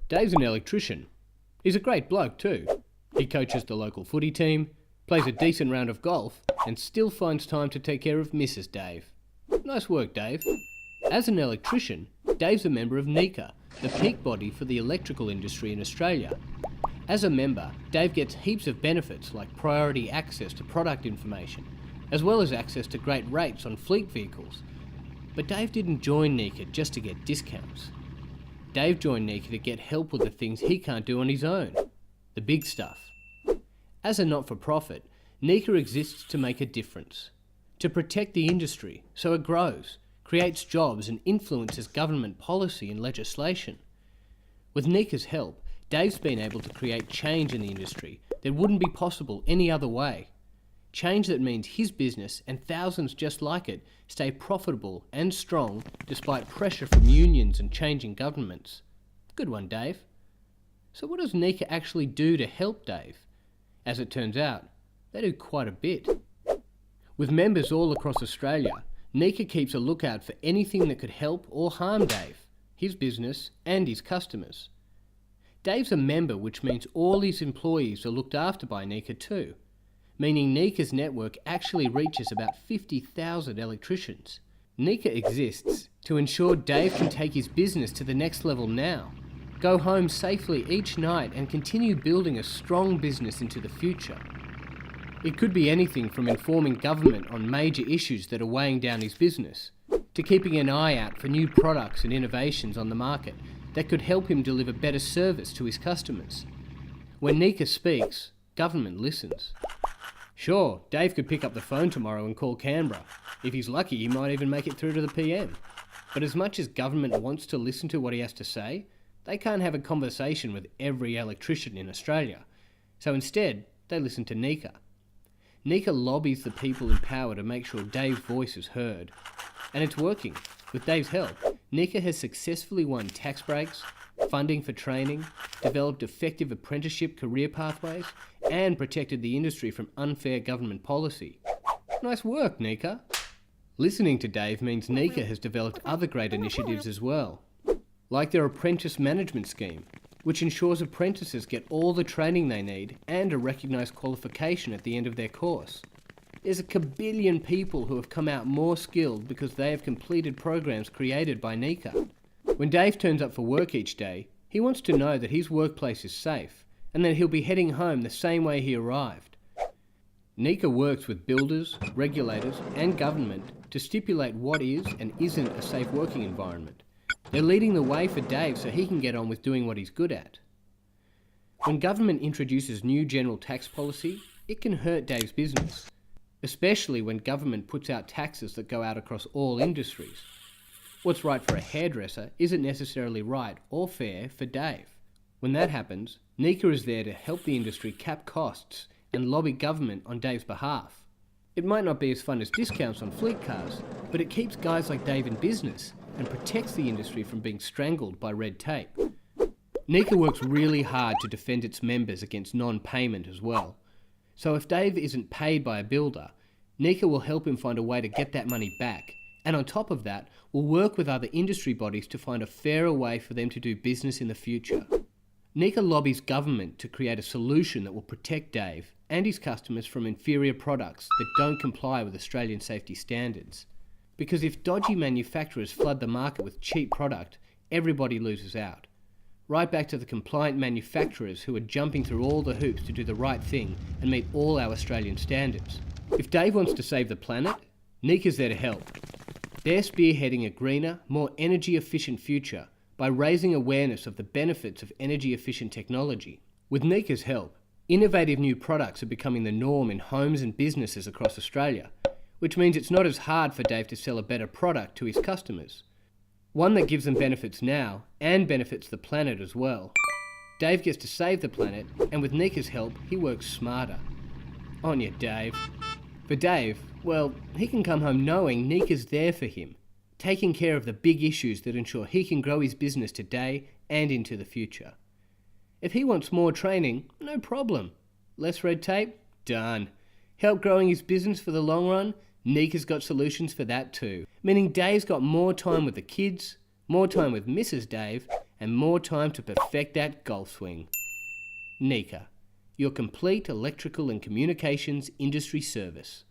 Dave's an electrician. He's a great bloke too. He coaches the local footy team, plays a decent round of golf, and still finds time to take care of Mrs. Dave. Nice work, Dave. As an electrician, Dave's a member of NECA, the peak body for the electrical industry in Australia. As a member, Dave gets heaps of benefits like priority access to product information, as well as access to great rates on fleet vehicles. But Dave didn't join NECA just to get discounts. Dave joined NECA to get help with the things he can't do on his own, the big stuff. As a not-for-profit, NECA exists to make a difference, to protect the industry so it grows, creates jobs and influences government policy and legislation. With NECA's help, Dave's been able to create change in the industry that wouldn't be possible any other way. Change that means his business and thousands just like it stay profitable and strong despite pressure from unions and changing governments. Good one, Dave. So what does NECA actually do to help Dave? As it turns out, they do quite a bit. With members all across Australia, NECA keeps a lookout for anything that could help or harm Dave, his business and his customers. Dave's a member, which means all his employees are looked after by NECA too, meaning NECA's network actually reaches about 50,000 electricians. NECA exists to ensure Dave can take his business to the next level now, go home safely each night and continue building a strong business into the future. It could be anything from informing government on major issues that are weighing down his business, to keeping an eye out for new products and innovations on the market that could help him deliver better service to his customers. When NECA speaks, government listens. Sure, Dave could pick up the phone tomorrow and call Canberra. If he's lucky, he might even make it through to the PM. But as much as government wants to listen to what he has to say, they can't have a conversation with every electrician in Australia. So instead, they listen to NECA. NECA lobbies the people in power to make sure Dave's voice is heard. And it's working. With Dave's help, NECA has successfully won tax breaks, funding for training, developed effective apprenticeship career pathways, and protected the industry from unfair government policy. Nice work, NECA. Listening to Dave means NECA has developed other great initiatives as well, like their apprentice management scheme, which ensures apprentices get all the training they need and a recognised qualification at the end of their course. There's a kabillion people who have come out more skilled because they have completed programs created by NECA. When Dave turns up for work each day, he wants to know that his workplace is safe and that he'll be heading home the same way he arrived. NECA works with builders, regulators and government to stipulate what is and isn't a safe working environment. They're leading the way for Dave so he can get on with doing what he's good at. When government introduces new general tax policy, it can hurt Dave's business, especially when government puts out taxes that go out across all industries. What's right for a hairdresser isn't necessarily right or fair for Dave. When that happens, NECA is there to help the industry cap costs and lobby government on Dave's behalf. It might not be as fun as discounts on fleet cars, but it keeps guys like Dave in business and protects the industry from being strangled by red tape. NECA works really hard to defend its members against non-payment as well. So if Dave isn't paid by a builder, NECA will help him find a way to get that money back. And on top of that, we'll work with other industry bodies to find a fairer way for them to do business in the future. NECA lobbies government to create a solution that will protect Dave and his customers from inferior products that don't comply with Australian safety standards. Because if dodgy manufacturers flood the market with cheap product, everybody loses out. Right back to the compliant manufacturers who are jumping through all the hoops to do the right thing and meet all our Australian standards. If Dave wants to save the planet, NECA's there to help. They're spearheading a greener, more energy-efficient future by raising awareness of the benefits of energy-efficient technology. With NECA's help, innovative new products are becoming the norm in homes and businesses across Australia, which means it's not as hard for Dave to sell a better product to his customers. One that gives them benefits now and benefits the planet as well. Dave gets to save the planet, and with NECA's help, he works smarter. On you, Dave. For Dave, well, he can come home knowing NECA's there for him, taking care of the big issues that ensure he can grow his business today and into the future. If he wants more training, no problem. Less red tape? Done. Help growing his business for the long run? NECA's got solutions for that too. Meaning Dave's got more time with the kids, more time with Mrs. Dave, and more time to perfect that golf swing. NECA, your complete electrical and communications industry service.